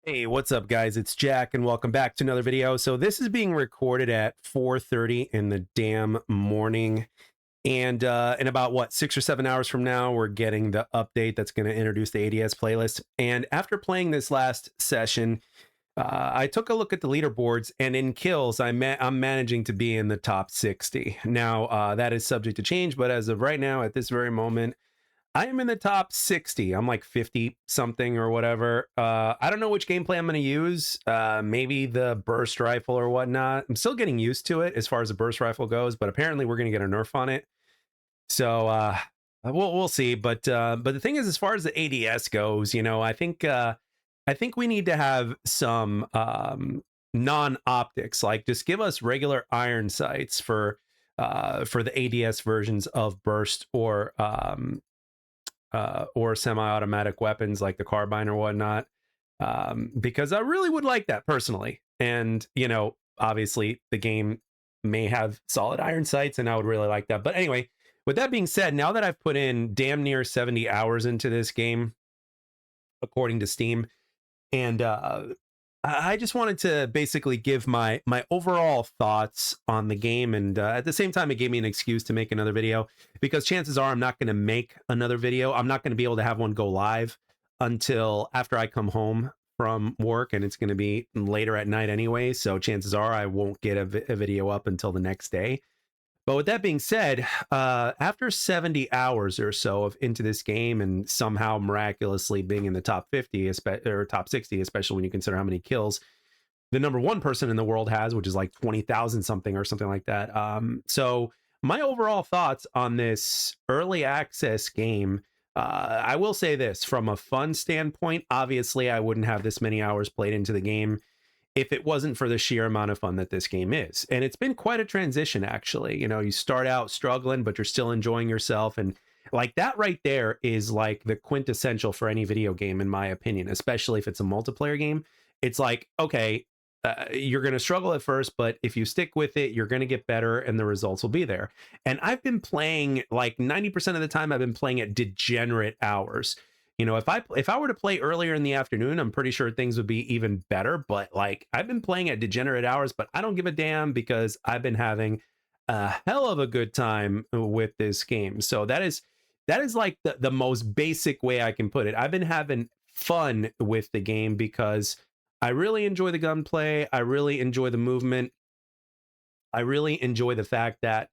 Hey, what's up, guys? It's Jack, and welcome back to another video. So this is being recorded at 4:30 in the damn morning, and in about 6 or 7 hours from now, we're getting the update that's going to introduce the ADS playlist. And after playing this last session, I took a look at the leaderboards, and in kills, I'm managing to be in the top 60. Now, that is subject to change, but as of right now, at this very moment, I am in the top 60. I'm like 50 something or whatever. I don't know which gameplay I'm going to use. Maybe the burst rifle or whatnot. I'm still getting used to it as far as the burst rifle goes, but apparently we're going to get a nerf on it. So we'll see. But the thing is, as far as the ADS goes, I think we need to have some non-optics. Like, just give us regular iron sights for the ADS versions of burst or semi-automatic weapons like the carbine or whatnot, because I really would like that personally. And obviously the game may have solid iron sights, and I would really like that. But anyway, with that being said, now that I've put in damn near 70 hours into this game, according to Steam, and I just wanted to basically give my overall thoughts on the game, and at the same time, it gave me an excuse to make another video, because chances are I'm not going to make another video. I'm not going to be able to have one go live until after I come home from work, and it's going to be later at night anyway. So chances are I won't get a video up until the next day. But with that being said, after 70 hours or so of into this game, and somehow miraculously being in the top 50 or top 60, especially when you consider how many kills the number one person in the world has, which is like 20,000 something or something like that. So my overall thoughts on this early access game, I will say this: from a fun standpoint, obviously I wouldn't have this many hours played into the game if it wasn't for the sheer amount of fun that this game is. And it's been quite a transition, actually. You start out struggling, but you're still enjoying yourself. And like that right there is like the quintessential for any video game, in my opinion, especially if it's a multiplayer game. It's like, okay, you're going to struggle at first, but if you stick with it, you're going to get better and the results will be there. And I've been playing like 90% of the time, I've been playing at degenerate hours. If I were to play earlier in the afternoon, I'm pretty sure things would be even better. But like, I've been playing at degenerate hours, but I don't give a damn, because I've been having a hell of a good time with this game. So that is like the most basic way I can put it. I've been having fun with the game because I really enjoy the gunplay. I really enjoy the movement. I really enjoy the fact that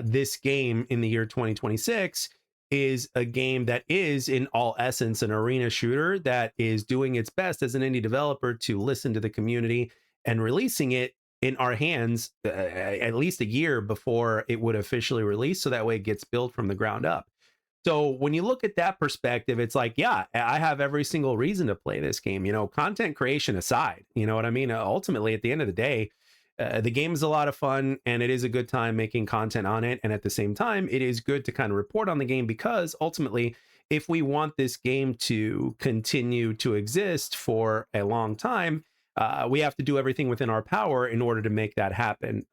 this game in the year 2026 is a game that is, in all essence, an arena shooter that is doing its best as an indie developer to listen to the community and releasing it in our hands at least a year before it would officially release, so that way it gets built from the ground up. So when you look at that perspective, it's like, yeah, I have every single reason to play this game. Content creation aside, you know what I mean? Ultimately, at the end of the day, the game is a lot of fun, and it is a good time making content on it. And at the same time, it is good to kind of report on the game, because ultimately, if we want this game to continue to exist for a long time, we have to do everything within our power in order to make that happen.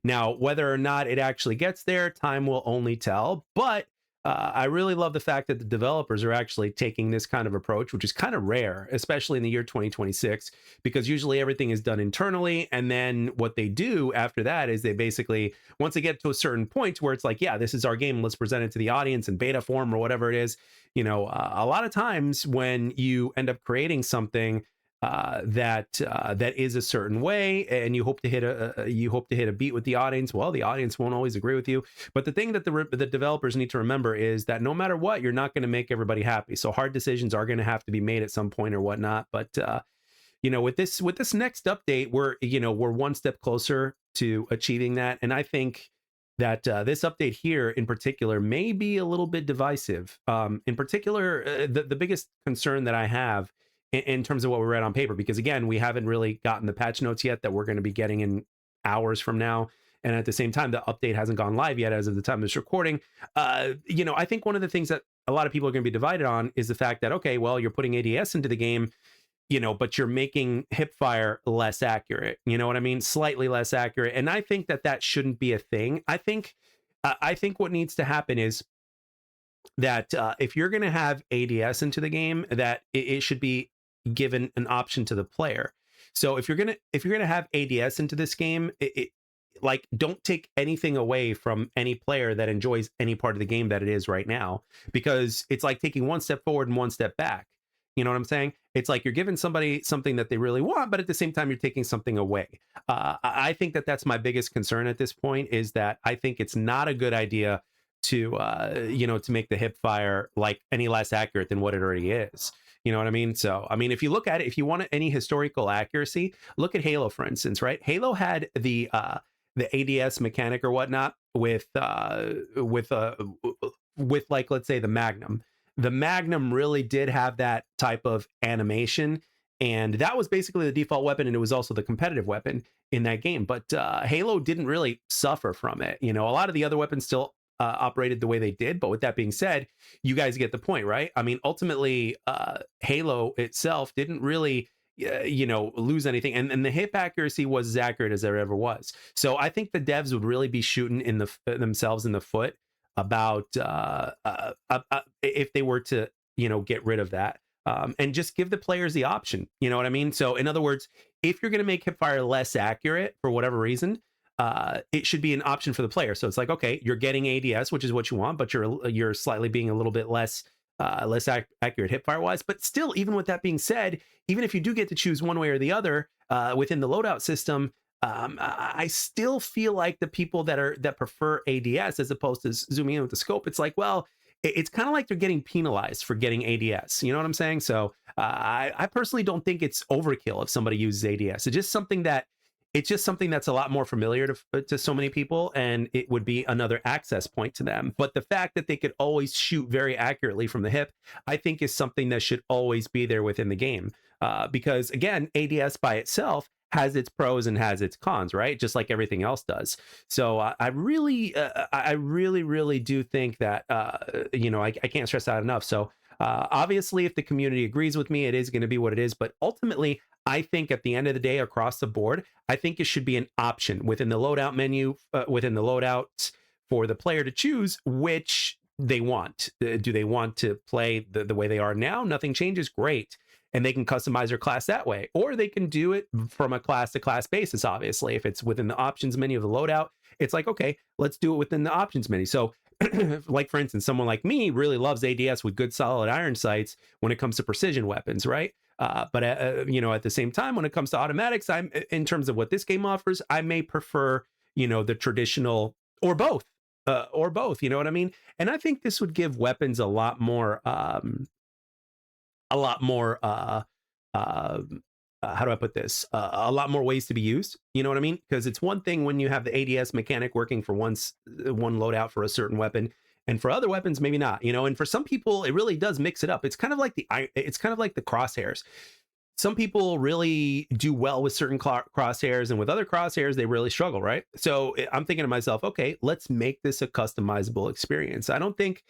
Now, whether or not it actually gets there, time will only tell. But I really love the fact that the developers are actually taking this kind of approach, which is kind of rare, especially in the year 2026, because usually everything is done internally. And then what they do after that is they basically, once they get to a certain point where it's like, yeah, this is our game, let's present it to the audience in beta form or whatever it is. A lot of times when you end up creating something that is a certain way, and you hope to hit a beat with the audience, well, the audience won't always agree with you. But the thing that the developers need to remember is that no matter what, you're not going to make everybody happy. So hard decisions are going to have to be made at some point or whatnot. But with this next update, we're one step closer to achieving that. And I think that this update here in particular may be a little bit divisive. In particular, the biggest concern that I have in terms of what we read on paper, because again, we haven't really gotten the patch notes yet that we're going to be getting in hours from now. And at the same time, the update hasn't gone live yet as of the time of this recording. I think one of the things that a lot of people are going to be divided on is the fact that, okay, well, you're putting ADS into the game, but you're making hipfire less accurate. You know what I mean? Slightly less accurate. And I think that shouldn't be a thing. I think what needs to happen is that if you're going to have ADS into the game, that it should be given an option to the player. So if you're gonna have ADS into this game, like, don't take anything away from any player that enjoys any part of the game that it is right now, because it's like taking one step forward and one step back. You know what I'm saying? It's like you're giving somebody something that they really want, but at the same time you're taking something away. I think that that's my biggest concern at this point, is that I think it's not a good idea to to make the hip fire like any less accurate than what it already is. You know what I mean? So I mean, if you look at it, if you want any historical accuracy, look at Halo, for instance, right? Halo had the ADS mechanic or whatnot with like, let's say, the Magnum. The Magnum really did have that type of animation, and that was basically the default weapon, and it was also the competitive weapon in that game. But Halo didn't really suffer from it. You know, a lot of the other weapons still operated the way they did. But with that being said, you guys get the point, right? I mean, ultimately, Halo itself didn't really lose anything, and the hip accuracy was as accurate as there ever was. So I think the devs would really be shooting in themselves in the foot about if they were to get rid of that, and just give the players the option. You know what I mean? So in other words, if you're going to make hipfire less accurate for whatever reason, it should be an option for the player. So it's like, okay, you're getting ADS, which is what you want, but you're slightly being a little bit less accurate hipfire wise. But still, even with that being said, even if you do get to choose one way or the other within the loadout system, I still feel like the people that prefer ADS as opposed to zooming in with the scope, it's like, well, it's kind of like they're getting penalized for getting ADS. You know what I'm saying? So I personally don't think it's overkill if somebody uses ADS. It's just something that's a lot more familiar to so many people, and it would be another access point to them. But the fact that they could always shoot very accurately from the hip, I think, is something that should always be there within the game. Because again, ADS by itself has its pros and has its cons, right? Just like everything else does. So I really do think that I can't stress that enough. So obviously, if the community agrees with me, it is going to be what it is. But ultimately, I think at the end of the day, across the board, I think it should be an option within the loadout menu, within the loadouts, for the player to choose which they want. Do they want to play the way they are now? Nothing changes. Great. And they can customize their class that way. Or they can do it from a class to class basis, obviously. If it's within the options menu of the loadout, it's like, okay, let's do it within the options menu. So like, for instance, someone like me really loves ADS with good solid iron sights when it comes to precision weapons, right? But at the same time, when it comes to automatics, I'm, in terms of what this game offers, I may prefer, the traditional, or both. You know what I mean? And I think this would give weapons a lot more how do I put this? A lot more ways to be used. You know what I mean? Because it's one thing when you have the ADS mechanic working for one loadout for a certain weapon, and for other weapons maybe not. And for some people it really does mix it up. It's kind of like the crosshairs. Some people really do well with certain crosshairs, and with other crosshairs they really struggle, right? So I'm thinking to myself, okay, let's make this a customizable experience. I don't think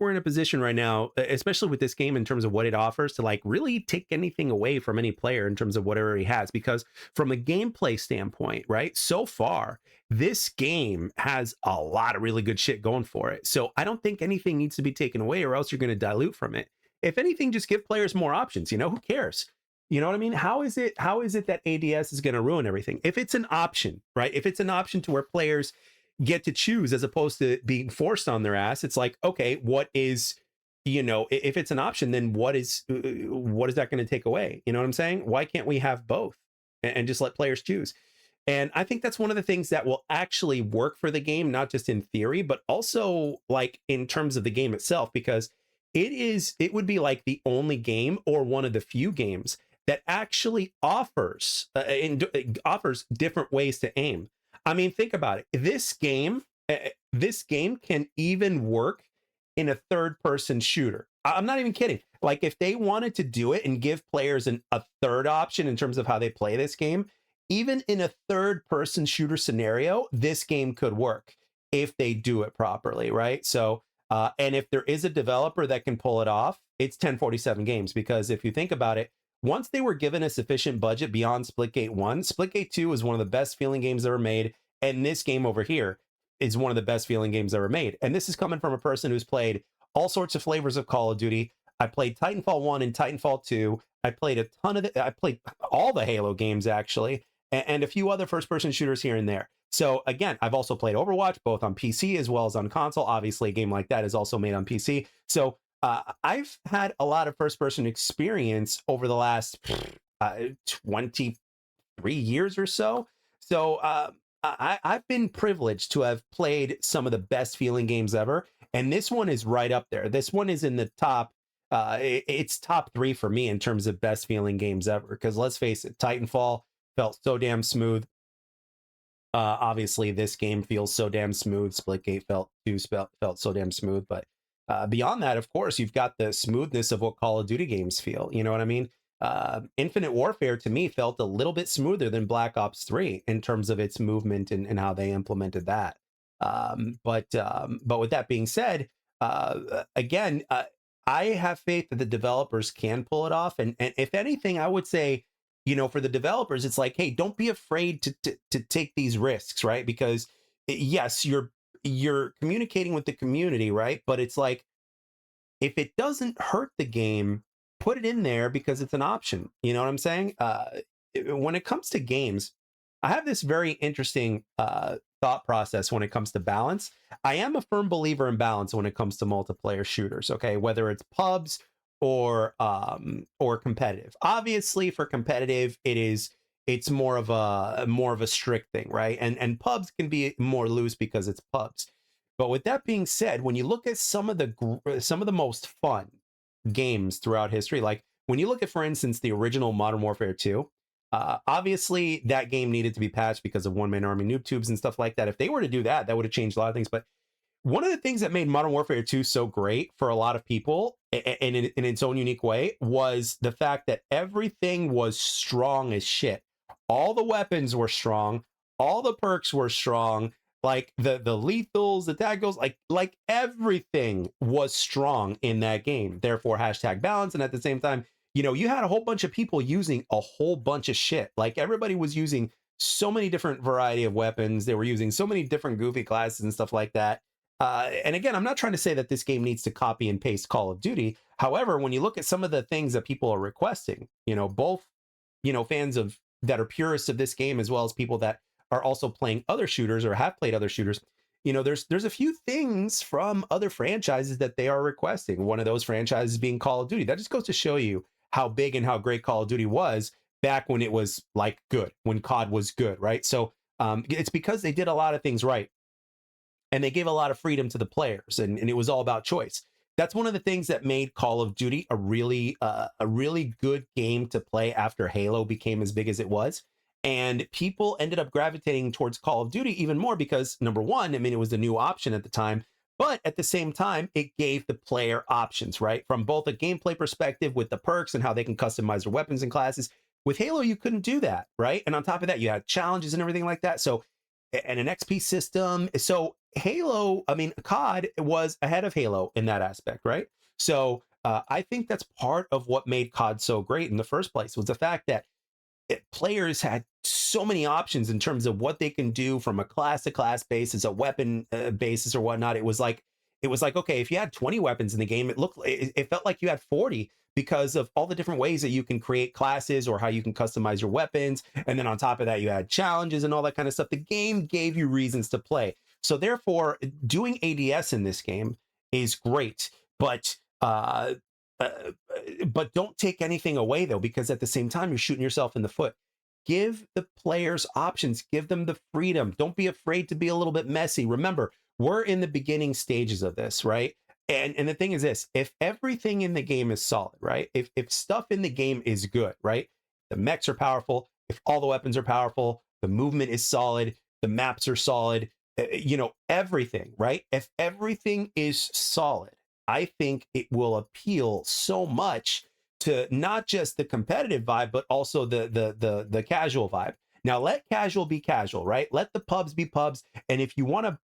we're in a position right now, especially with this game, in terms of what it offers, to like really take anything away from any player in terms of whatever he has. Because from a gameplay standpoint, right, so far, this game has a lot of really good shit going for it. So I don't think anything needs to be taken away, or else you're going to dilute from it. If anything, just give players more options. Who cares? You know what I mean? How is it that ADS is going to ruin everything? If it's an option, right? If it's an option to where players get to choose as opposed to being forced on their ass, it's like, okay, what is, if it's an option, then what is that going to take away? You know what I'm saying? Why can't we have both and just let players choose? And I think that's one of the things that will actually work for the game, not just in theory, but also like in terms of the game itself, because it would be like the only game, or one of the few games, that actually offers different ways to aim. I mean, think about it. This game can even work in a third-person shooter. I'm not even kidding. Like, if they wanted to do it and give players a third option in terms of how they play this game, even in a third-person shooter scenario, this game could work if they do it properly, right? So, and if there is a developer that can pull it off, it's 1047 Games. Because if you think about it, once they were given a sufficient budget beyond Splitgate 1, Splitgate 2 is one of the best feeling games ever made. And this game over here is one of the best feeling games ever made. And this is coming from a person who's played all sorts of flavors of Call of Duty. I played Titanfall 1 and Titanfall 2. I played a ton of I played all the Halo games actually, and a few other first-person shooters here and there. So again, I've also played Overwatch both on PC as well as on console. Obviously, a game like that is also made on PC. So I've had a lot of first-person experience over the last 23 years or so. So I've been privileged to have played some of the best feeling games ever, and this one is right up there. This one is in the top. It's top 3 for me in terms of best feeling games ever. Because let's face it, Titanfall felt so damn smooth. Obviously, this game feels so damn smooth. Splitgate felt so damn smooth. But beyond that, of course, you've got the smoothness of what Call of Duty games feel. You know what I mean? Infinite Warfare to me felt a little bit smoother than Black Ops 3 in terms of its movement and how they implemented that. But with that being said, again, I have faith that the developers can pull it off. And if anything, I would say, for the developers, it's like, hey, don't be afraid to take these risks, right? Because yes, you're communicating with the community, right? But it's like, if it doesn't hurt the game, put it in there because it's an option. You know what I'm saying? When it comes to games, I have this very interesting thought process when it comes to balance. I am a firm believer in balance when it comes to multiplayer shooters. Okay, whether it's pubs or competitive. Obviously, for competitive, it's more of a strict thing, right? And pubs can be more loose because it's pubs. But with that being said, when you look at some of the most fun games throughout history, like when you look at, for instance, the original Modern Warfare 2, obviously that game needed to be patched because of one-man army noob tubes and stuff like that. If they were to do that, that would have changed a lot of things. But one of the things that made Modern Warfare 2 so great for a lot of people, and in its own unique way, was the fact that everything was strong as shit. All the weapons were strong, all the perks were strong, like the lethals, the taggles, like everything was strong in that game. Therefore, hashtag balance. And at the same time, you had a whole bunch of people using a whole bunch of shit. Like everybody was using so many different variety of weapons. They were using so many different goofy classes and stuff like that. And again, I'm not trying to say that this game needs to copy and paste Call of Duty. However, when you look at some of the things that people are requesting, both, fans that are purists of this game, as well as people that are also playing other shooters or have played other shooters, there's a few things from other franchises that they are requesting. One of those franchises being Call of Duty. That just goes to show you how big and how great Call of Duty was back when it was like good, when COD was good, right? So it's because they did a lot of things right. And they gave a lot of freedom to the players, and it was all about choice. That's one of the things that made Call of Duty a really good game to play after Halo became as big as it was. And people ended up gravitating towards Call of Duty even more because, number one, I mean, it was the new option at the time, but at the same time, it gave the player options, right? From both a gameplay perspective with the perks and how they can customize their weapons and classes. With Halo, you couldn't do that, right? And on top of that, you had challenges and everything like that. So, and an XP system. So Halo, I mean, COD was ahead of Halo in that aspect, right? So I think that's part of what made COD so great in the first place, was the fact that players had so many options in terms of what they can do from a class to class basis, a weapon basis or whatnot. It was like, okay, if you had 20 weapons in the game, it felt like you had 40 because of all the different ways that you can create classes or how you can customize your weapons. And then on top of that, you had challenges and all that kind of stuff. The game gave you reasons to play. So therefore, doing ADS in this game is great, but don't take anything away though, because at the same time, you're shooting yourself in the foot. Give the players options, give them the freedom. Don't be afraid to be a little bit messy. Remember, we're in the beginning stages of this, right? And the thing is this, if everything in the game is solid, right? If stuff in the game is good, right? The mechs are powerful, if all the weapons are powerful, the movement is solid, the maps are solid, everything, right? If everything is solid, I think it will appeal so much to not just the competitive vibe, but also the casual vibe. Now let casual be casual, right? Let the pubs be pubs. And if you want to,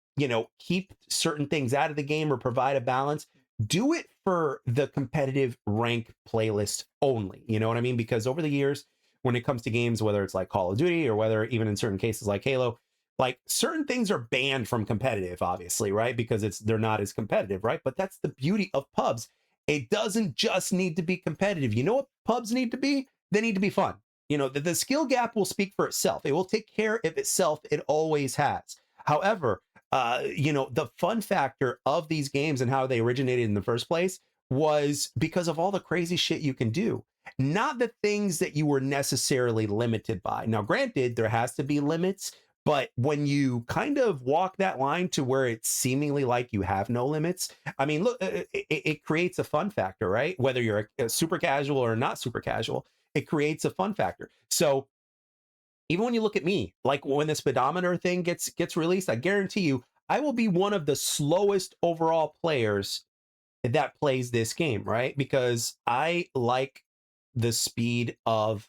keep certain things out of the game or provide a balance, do it for the competitive rank playlist only. You know what I mean? Because over the years, when it comes to games, whether it's like Call of Duty or whether even in certain cases like Halo, like certain things are banned from competitive, obviously, right? Because they're not as competitive, right? But that's the beauty of pubs. It doesn't just need to be competitive. You know what pubs need to be? They need to be fun. The skill gap will speak for itself. It will take care of itself. It always has. However, the fun factor of these games and how they originated in the first place was because of all the crazy shit you can do, not the things that you were necessarily limited by. Now, granted, there has to be limits, but when you kind of walk that line to where it's seemingly like you have no limits, I mean, look, it creates a fun factor, right? Whether you're a super casual or not super casual, it creates a fun factor. So even when you look at me, like when the speedometer thing gets released, I guarantee you, I will be one of the slowest overall players that plays this game, right? Because I like the speed of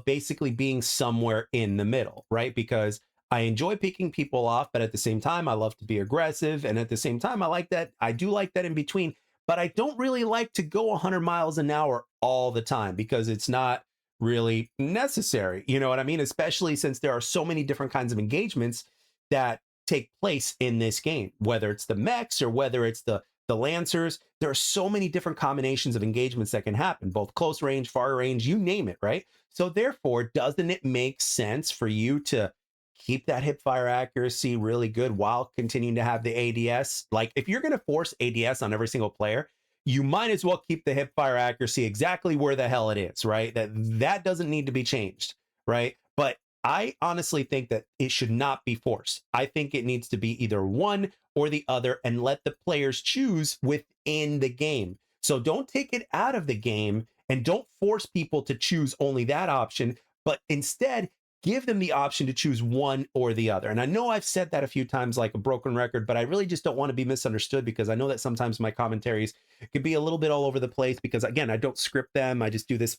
basically being somewhere in the middle, right? Because I enjoy picking people off, but at the same time, I love to be aggressive, and at the same time, I do like that in between, but I don't really like to go 100 miles an hour all the time because it's not really necessary. You know what I mean? Especially since there are so many different kinds of engagements that take place in this game, whether it's the mechs or whether it's the lancers. There are so many different combinations of engagements that can happen, both close range, far range, you name it, right? So therefore, doesn't it make sense for you to keep that hip fire accuracy really good while continuing to have the ADS? Like if you're going to force ADS on every single player, you might as well keep the hip fire accuracy exactly where the hell it is, right? That doesn't need to be changed, right? But I honestly think that it should not be forced. I think it needs to be either one or the other and let the players choose within the game. So don't take it out of the game and don't force people to choose only that option, but instead give them the option to choose one or the other. And I know I've said that a few times like a broken record, but I really just don't want to be misunderstood because I know that sometimes my commentaries could be a little bit all over the place because, again, I don't script them. I just do this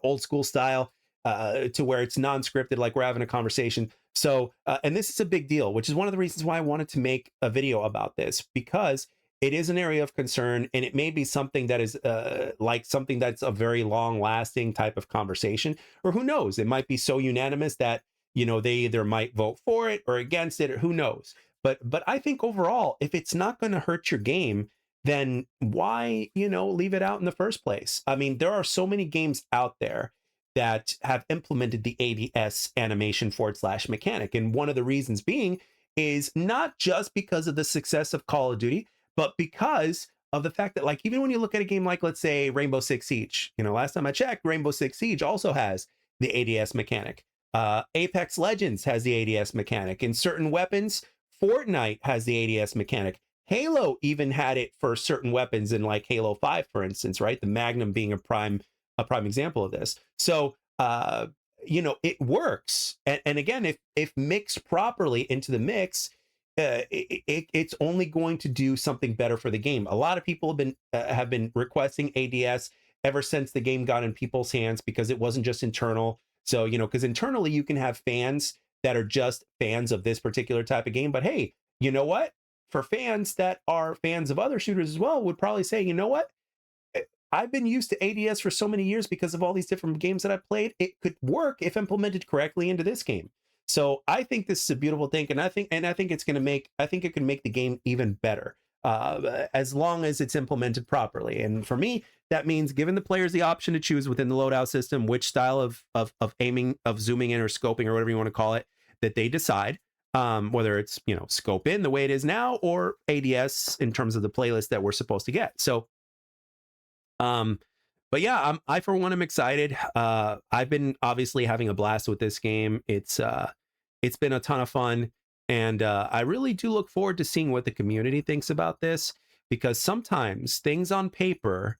old school style to where it's non-scripted, like we're having a conversation. So, and this is a big deal, which is one of the reasons why I wanted to make a video about this, because it is an area of concern and it may be something that is like something that's a very long lasting type of conversation, or who knows, it might be so unanimous that, they either might vote for it or against it, or who knows. But I think overall, if it's not going to hurt your game, then why, leave it out in the first place? I mean, there are so many games out there that have implemented the ADS animation / mechanic. And one of the reasons being is not just because of the success of Call of Duty, but because of the fact that, like, even when you look at a game like, let's say, Rainbow Six Siege, last time I checked, Rainbow Six Siege also has the ADS mechanic. Apex Legends has the ADS mechanic. In certain weapons, Fortnite has the ADS mechanic. Halo even had it for certain weapons in like Halo 5, for instance, right? The Magnum being a prime example of this. So, it works. And again, if mixed properly into the mix, it's only going to do something better for the game. A lot of people have been requesting ADS ever since the game got in people's hands because it wasn't just internal. So, because internally you can have fans that are just fans of this particular type of game. But hey, you know what? For fans that are fans of other shooters as well, would probably say, you know what? I've been used to ADS for so many years because of all these different games that I've played. It could work if implemented correctly into this game. So I think this is a beautiful thing, and I think it's going to I think it can make the game even better as long as it's implemented properly. And for me, that means giving the players the option to choose within the loadout system which style of aiming, of zooming in or scoping or whatever you want to call it that they decide. Whether it's scope in the way it is now or ADS in terms of the playlist that we're supposed to get. So but yeah, I for one am excited. I've been obviously having a blast with this game. It's been a ton of fun, and I really do look forward to seeing what the community thinks about this, because sometimes things on paper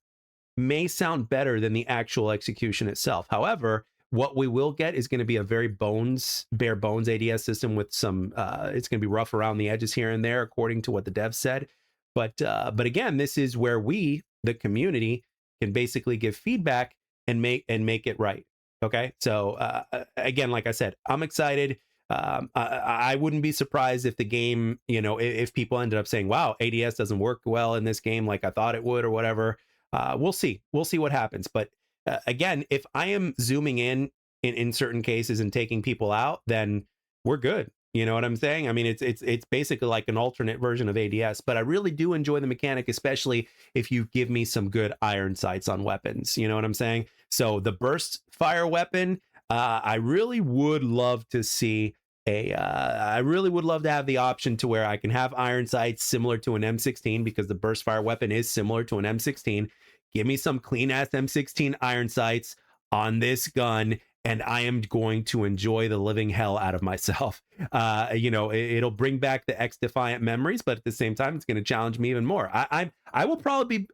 may sound better than the actual execution itself. However, what we will get is going to be a very bare bones ADS system with some it's going to be rough around the edges here and there according to what the devs said. But again, this is where we, the community, can basically give feedback and make it right. Okay, so again, like I said, I'm excited. I wouldn't be surprised if the game, if people ended up saying, wow, ADS doesn't work well in this game like I thought it would or whatever. We'll see what happens. But again, if I am zooming in certain cases and taking people out, then we're good. You know what I'm saying? I mean, it's basically like an alternate version of ADS, but I really do enjoy the mechanic, especially if you give me some good iron sights on weapons. You know what I'm saying? So the burst fire weapon, I really would love to see I really would love to have the option to where I can have iron sights similar to an M16, because the burst fire weapon is similar to an M16. Give me some clean ass M16 iron sights on this gun, and I am going to enjoy the living hell out of myself. It'll bring back the X Defiant memories, but at the same time, it's going to challenge me even more. I'll probably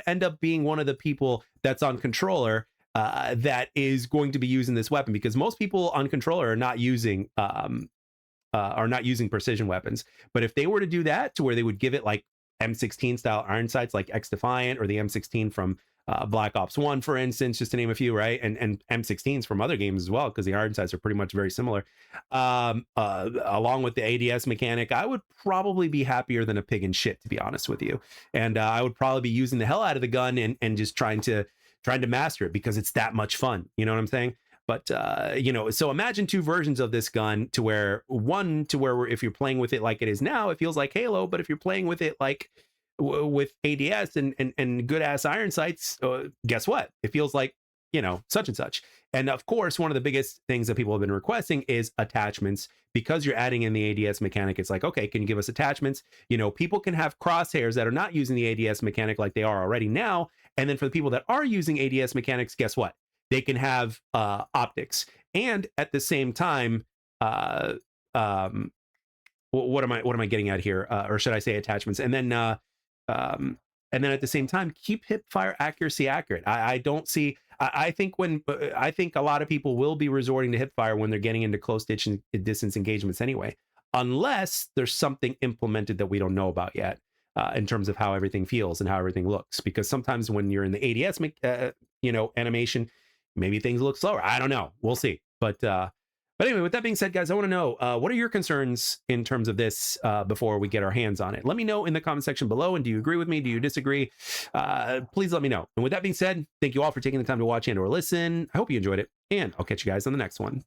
end up being one of the people that's on controller that is going to be using this weapon, because most people on controller are not using precision weapons. But if they were to do that, to where they would give it like M16 style iron sights, like X Defiant or the M16 from Black Ops 1, for instance, just to name a few, right? And M16s from other games as well, because the iron sights are pretty much very similar. Along with the ADS mechanic, I would probably be happier than a pig in shit, to be honest with you. And I would probably be using the hell out of the gun and just trying to master it, because it's that much fun. You know what I'm saying? But so imagine two versions of this gun, to where if you're playing with it like it is now, it feels like Halo. But if you're playing with it like with ADS and good ass iron sights, guess what? It feels like, such and such. And of course, one of the biggest things that people have been requesting is attachments, because you're adding in the ADS mechanic. It's like, okay, can you give us attachments? People can have crosshairs that are not using the ADS mechanic like they are already now. And then for the people that are using ADS mechanics, guess what? They can have optics. And at the same time, what am I getting at here? Or should I say attachments? And then at the same time, keep hip fire accuracy accurate. I don't see. I think a lot of people will be resorting to hip fire when they're getting into close distance engagements anyway, unless there's something implemented that we don't know about yet, in terms of how everything feels and how everything looks. Because sometimes when you're in the ADS, animation, maybe things look slower. I don't know. We'll see. But anyway, with that being said, guys, I want to know, what are your concerns in terms of this before we get our hands on it? Let me know in the comment section below. And do you agree with me? Do you disagree? Please let me know. And with that being said, thank you all for taking the time to watch and or listen. I hope you enjoyed it, and I'll catch you guys on the next one.